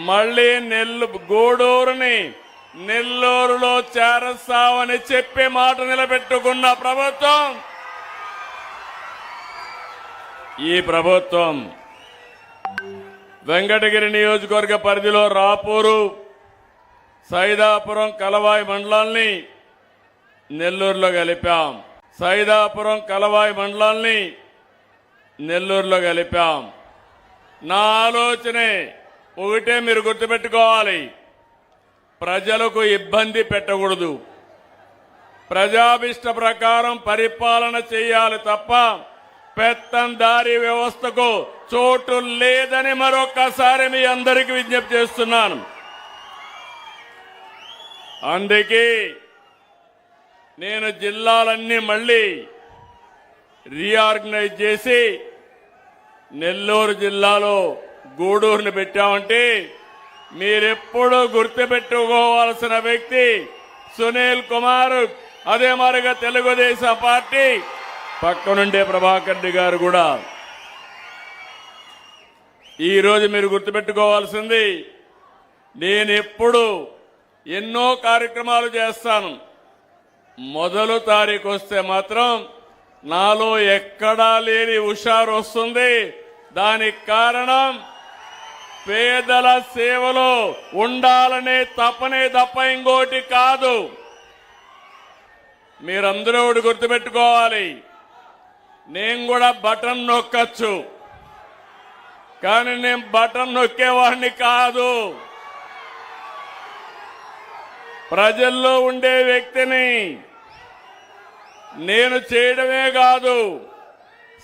మళ్ళీ గూడూరుని నెల్లూరులో చేరస్తామని చెప్పి మాట నిలబెట్టుకున్న ప్రభుత్వం ఈ ప్రభుత్వం. వెంకటగిరి నియోజకవర్గ పరిధిలో రాపూరు, సైదాపురం, కలవాయి మండలాల్ని నెల్లూరులో కలిపాం. సైదాపురం, కలవాయి మండలాల్ని నెల్లూరులో కలిపాం. నా ఆలోచనే ఒకటే, మీరు గుర్తుపెట్టుకోవాలి, ప్రజలకు ఇబ్బంది పెట్టకూడదు. ప్రజాభిష్ట ప్రకారం పరిపాలన చేయాలి తప్ప పెత్తందారీ వ్యవస్థకు చోటు లేదని మరొక్కసారి మీ అందరికీ విజ్ఞప్తి చేస్తున్నాను. అందుకే నేను జిల్లాలన్నీ మళ్ళీ రీఆర్గనైజ్ చేసి నెల్లూరు జిల్లాలో గూడూరుని పెట్టామంటే మీరెప్పుడూ గుర్తుపెట్టుకోవాల్సిన వ్యక్తి సునీల్ కుమార్. అదే మాదిరిగా తెలుగుదేశం పార్టీ పక్కనుండే ప్రభాకర్ రెడ్డి గారు కూడా. ఈరోజు మీరు గుర్తుపెట్టుకోవాల్సింది, నేను ఎప్పుడు ఎన్నో కార్యక్రమాలు చేస్తాను. మొదలు తారీఖు వస్తే మాత్రం నాలో ఎక్కడా లేని హుషారు వస్తుంది. దానికి కారణం పేదల సేవలో ఉండాలనే తపనే తప్ప ఇంకోటి కాదు. మీరందరూ ఒకటి గుర్తుపెట్టుకోవాలి, నేను కూడా బటన్ నొక్కచ్చు, కానీ నేను బటన్ నొక్కేవాడిని కాదు. ప్రజల్లో ఉండే వ్యక్తిని. నేను చేయడమే కాదు,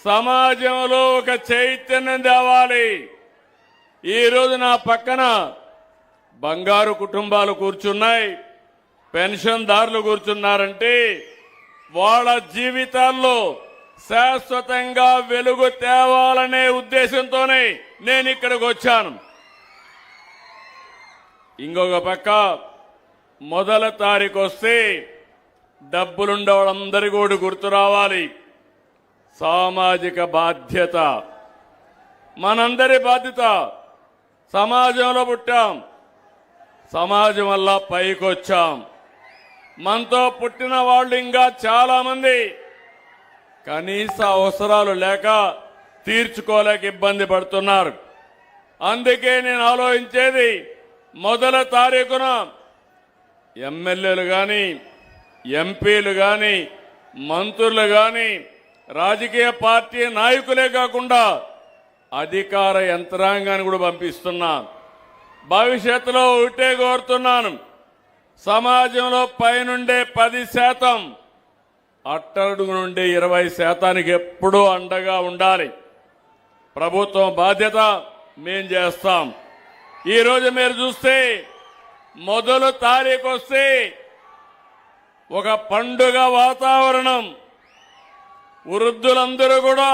సమాజంలో ఒక చైతన్యం తేవాలి. ఈరోజు నా పక్కన బంగారు కుటుంబాలు కూర్చున్నాయి, పెన్షన్దారులు కూర్చున్నారంటే వాళ్ళ జీవితాల్లో శాశ్వతంగా వెలుగు తేవాలనే ఉద్దేశంతోనే నేను ఇక్కడికి వచ్చాను. ఇంకొక పక్క మొదల తారీఖు వస్తే డబ్బులుండే వాళ్ళందరికీ కూడా గుర్తు రావాలి. సామాజిక బాధ్యత, మనందరి బాధ్యత. సమాజంలో పుట్టాం, సమాజం వల్ల పైకొచ్చాం. మనతో పుట్టిన వాళ్ళు ఇంకా చాలా మంది కనీస అవసరాలు లేక తీర్చుకోలేక ఇబ్బంది పడుతున్నారు. అందుకే నేను ఆలోచించేది, మొదల తారీఖున ఎమ్మెల్యేలు కానీ, ఎంపీలు కానీ, మంత్రులు కానీ, రాజకీయ పార్టీ నాయకులే కాకుండా అధికార యంత్రాంగాన్ని కూడా పంపిస్తున్నా. భవిష్యత్తులో ఒకటే కోరుతున్నాను, సమాజంలో పైనుండే 10%, అట్టడుగు నుండి 20% ఎప్పుడూ అండగా ఉండాలి. ప్రభుత్వం బాధ్యత మేం చేస్తాం. ఈరోజు మీరు చూస్తే మొదల తారీఖు వస్తే ఒక పండుగ వాతావరణం. వృద్ధులందరూ కూడా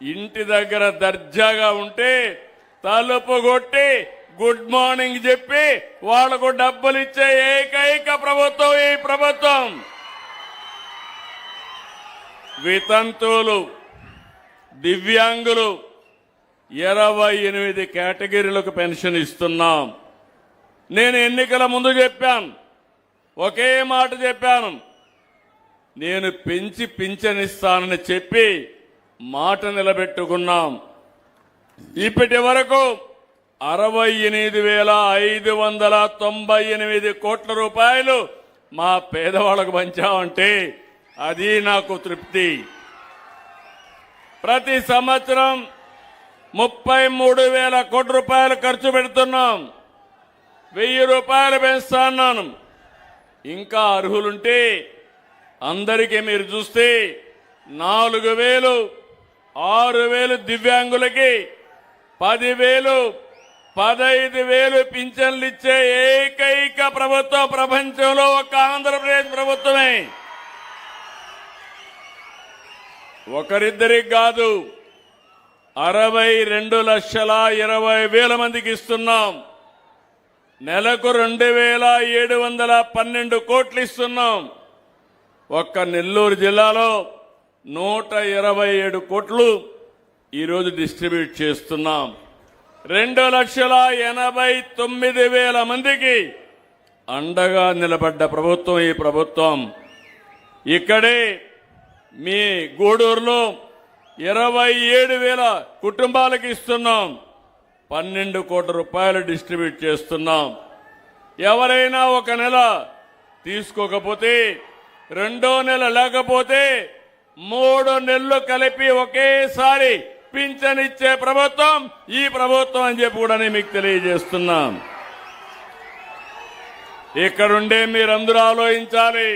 ఇంటి దగ్గర దర్జాగా ఉంటే తలుపు కొట్టి గుడ్ మార్నింగ్ చెప్పి వాళ్లకు డబ్బులు ఇచ్చే ఏకైక ప్రభుత్వం ఈ ప్రభుత్వం. వితంతువులు, దివ్యాంగులు 28 కేటగిరీలకు పెన్షన్ ఇస్తున్నాం. నేను ఎన్నికల ముందు చెప్పాను, ఒకే మాట చెప్పాను, నేను పెంచి పింఛనిస్తానని చెప్పి మాట నిలబెట్టుకున్నాం. ఇప్పటి వరకు 68,598 కోట్ల రూపాయలు మా పేదవాళ్లకు పంచామంటే అది నాకు తృప్తి. ప్రతి సంవత్సరం 33,000 కోట్ల రూపాయలు ఖర్చు పెడుతున్నాం. 1,000 రూపాయలు పెంచుతున్నాను. ఇంకా అర్హులుంటే అందరికీ మీరు చూస్తే 4,000, 6,000 దివ్యాంగులకి, 10,000, 15,000 పింఛన్లు ఇచ్చే ఏకైక ప్రభుత్వం ప్రపంచంలో ఒక ఆంధ్రప్రదేశ్ ప్రభుత్వమే. ఒకరిద్దరికి కాదు, 62,20,000 మందికి ఇస్తున్నాం. నెలకు 2,712 కోట్లు ఇస్తున్నాం. ఒక్క నెల్లూరు జిల్లాలో 127 కోట్లు ఈరోజు డిస్ట్రిబ్యూట్ చేస్తున్నాం. 2,89,000 మందికి అండగా నిలబడ్డ ప్రభుత్వం ఈ ప్రభుత్వం. ఇక్కడే మీ గూడూరులో 27,000 కుటుంబాలకు ఇస్తున్నాం. 12 కోట్ల రూపాయలు డిస్ట్రిబ్యూట్ చేస్తున్నాం. ఎవరైనా ఒక నెల తీసుకోకపోతే, రెండో నెల లేకపోతే 3 నెలలు కలిపి ఒకేసారి పింఛన్ ఇచ్చే ప్రభుత్వం ఈ ప్రభుత్వం అని చెప్పి కూడా నేను మీకు తెలియజేస్తున్నాం. ఇక్కడుండే మీరందరూ ఆలోచించాలి.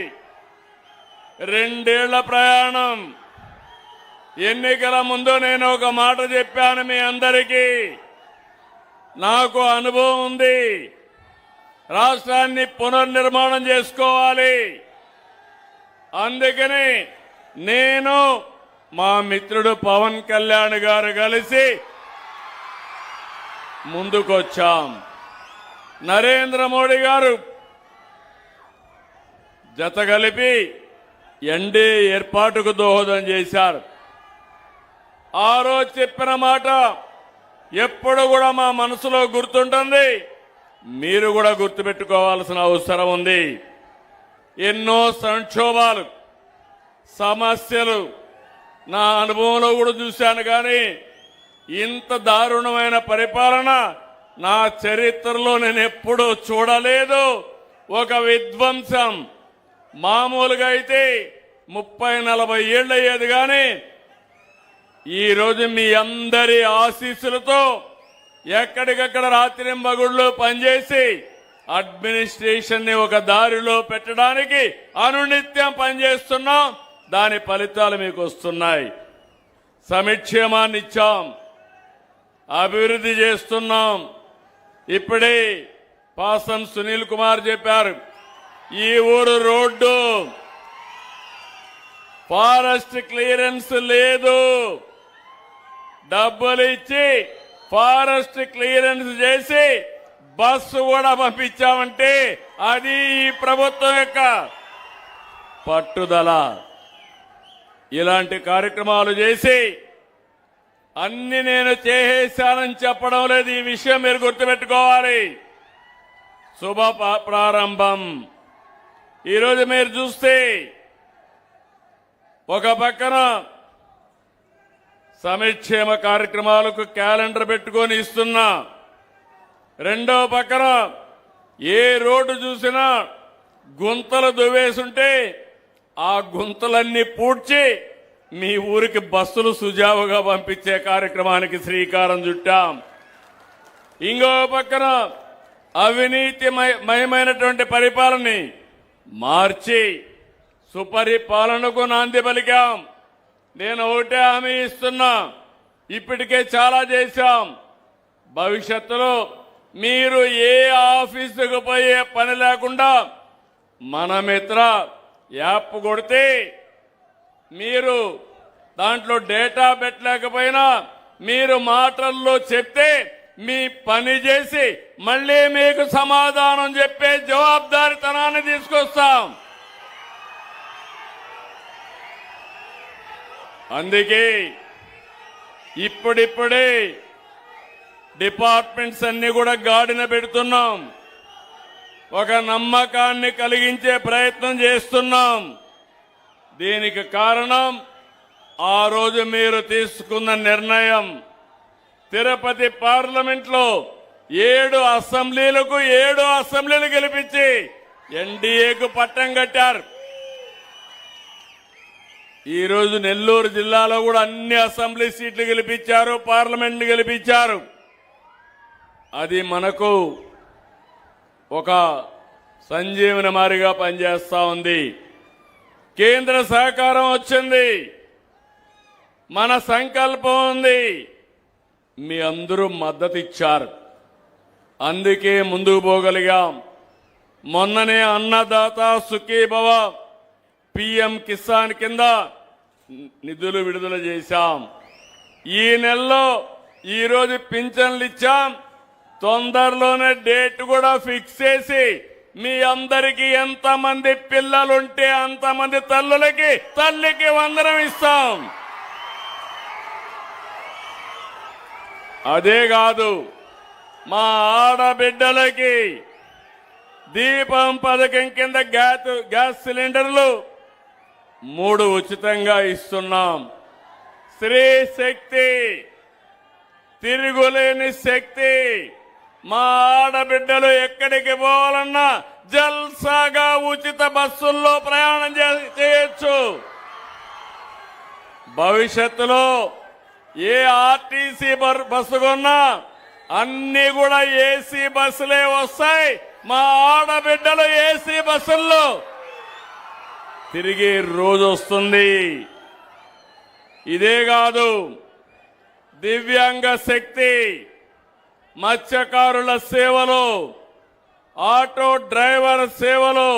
2 ఏళ్ల ప్రయాణం. ఎన్నికల ముందు నేను ఒక మాట చెప్పాను మీ అందరికీ. నాకు అనుభవం ఉంది. రాష్ట్రాన్ని పునర్నిర్మాణం చేసుకోవాలి. అందుకని నేను మా మిత్రుడు పవన్ కళ్యాణ్ గారు కలిసి ముందుకొచ్చాం. నరేంద్ర మోడీ గారు జత కలిపి ఎన్డీఏ ఏర్పాటుకు దోహదం చేశారు. ఆ రోజు చెప్పిన మాట ఎప్పుడు కూడా మా మనసులో గుర్తుంటుంది. మీరు కూడా గుర్తుపెట్టుకోవాల్సిన అవసరం ఉంది. ఎన్నో సంక్షోభాలు, సమస్యలు నా అనుభవంలో కూడా చూశాను. కానీ ఇంత దారుణమైన పరిపాలన నా చరిత్రలో నేను ఎప్పుడూ చూడలేదు. ఒక విధ్వంసం. మామూలుగా అయితే 30-40 ఏళ్ళు అయ్యేది. కానీ ఈరోజు మీ అందరి ఆశీస్సులతో ఎక్కడికక్కడ రాత్రింబగుళ్ళు పనిచేసి అడ్మినిస్ట్రేషన్ ని ఒక దారిలో పెట్టడానికి అనునిత్యం పనిచేస్తున్నాం. దాని ఫలితాలు మీకు వస్తున్నాయి. సంక్షేమాన్ని ఇచ్చాం, అభివృద్ధి చేస్తున్నాం. ఇప్పుడే పాసం సునీల్ కుమార్ చెప్పారు, ఈ ఊరు రోడ్డు ఫారెస్ట్ క్లియరెన్స్ లేదు. డబ్బులు ఇచ్చి ఫారెస్ట్ క్లియరెన్స్ చేసి బస్సు కూడా పంపించామంటే అది ఈ ప్రభుత్వం యొక్క పట్టుదల. ఇలాంటి కార్యక్రమాలు చేసి అన్ని నేను చేసేశానని చెప్పడం లేదు. ఈ విషయం మీరు గుర్తుపెట్టుకోవాలి. శుభ ప్రారంభం. ఈరోజు మీరు చూస్తే ఒక పక్కన సంక్షేమ కార్యక్రమాలకు క్యాలెండర్ పెట్టుకొని ఇస్తున్నా, రెండో పక్కన ఏ రోడ్డు చూసినా గుంతలు దువ్వేసుంటే ఆ గుంతలన్నీ పూడ్చి మీ ఊరికి బస్సులు సుజావుగా పంపించే కార్యక్రమానికి శ్రీకారం చుట్టాం. ఇంకో పక్కన అవినీతిమయమైనటువంటి పరిపాలనని మార్చి సుపరిపాలనకు నాంది పలికాం. నేను ఒకటే హామీ ఇస్తున్నా, ఇప్పటికే చాలా చేశాం. భవిష్యత్తులో మీరు ఏ ఆఫీసుకు పోయే పని లేకుండా మన మిత్ర యాప్ కొడితే మీరు దాంట్లో డేటా పెట్టలేకపోయినా మీరు మాటల్లో చెప్తే మీ పని చేసి మళ్ళీ మీకు సమాధానం చెప్పే జవాబుదారీతనాన్ని తీసుకొస్తాం. అందుకే ఇప్పుడిప్పుడే డిపార్ట్మెంట్స్ అన్ని కూడా గాడిన పెడుతున్నాం. ఒక నమ్మకాన్ని కలిగించే ప్రయత్నం చేస్తున్నాం. దీనికి కారణం ఆ రోజు మీరు తీసుకున్న నిర్ణయం. తిరుపతి పార్లమెంట్లో 7 అసెంబ్లీలకు 7 అసెంబ్లీలు గెలిపించి ఎన్డీఏకు పట్టం కట్టారు. ఈ రోజు నెల్లూరు జిల్లాలో కూడా అన్ని అసెంబ్లీ సీట్లు గెలిపించారు, పార్లమెంట్ గెలిపించారు. అది మనకు ఒక సంజీవన మారిగా పనిచేస్తా ఉంది. కేంద్ర సహకారం వచ్చింది, మన సంకల్పం ఉంది. మీ అందరూ మద్దతు ఇచ్చారు, అందుకే ముందుకు పోగలిగాం. మొన్ననే అన్నదాత సుఖీభవ పిఎం కిసాన్ కింద నిధులు విడుదల చేశాం. ఈ నెలలో ఈరోజు పింఛన్లు ఇచ్చాం. తొందరలోనే డేట్ కూడా ఫిక్స్ చేసి మీ అందరికీ ఎంతమంది పిల్లలుంటే అంతమంది తల్లికి వందనం ఇస్తాం. అదే కాదు, మా ఆడబిడ్డలకి దీపం పథకం కింద గ్యాస్ సిలిండర్లు 3 ఉచితంగా ఇస్తున్నాం. స్త్రీ శక్తి, తిరుగులేని శక్తి. మా ఆడబిడ్డలు ఎక్కడికి పోవాలన్నా జల్సాగా ఉచిత బస్సుల్లో ప్రయాణం చేయొచ్చు. భవిష్యత్తులో ఏ ఆర్టీసీ బస్సు కొన్నా అన్ని కూడా ఏసీ బస్సులే వస్తాయి. మా ఆడబిడ్డలు ఏసీ బస్సుల్లో తిరిగే రోజు వస్తుంది. ఇదే కాదు, దివ్యాంగ శక్తి, మత్స్యకారుల సేవలు, ఆటో డ్రైవర్ సేవలు,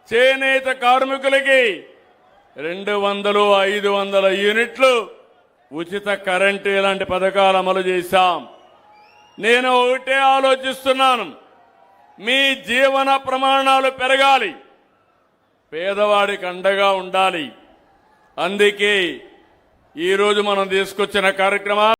చేనేత కార్మికులకి 200, 500 యూనిట్లు ఉచిత కరెంటు ఇలాంటి పథకాలు అమలు చేశాం. నేను ఒకటే ఆలోచిస్తున్నాను, మీ జీవన ప్రమాణాలు పెరగాలి, పేదవాడికి అండగా ఉండాలి. అందుకే ఈరోజు మనం తీసుకొచ్చిన కార్యక్రమాలు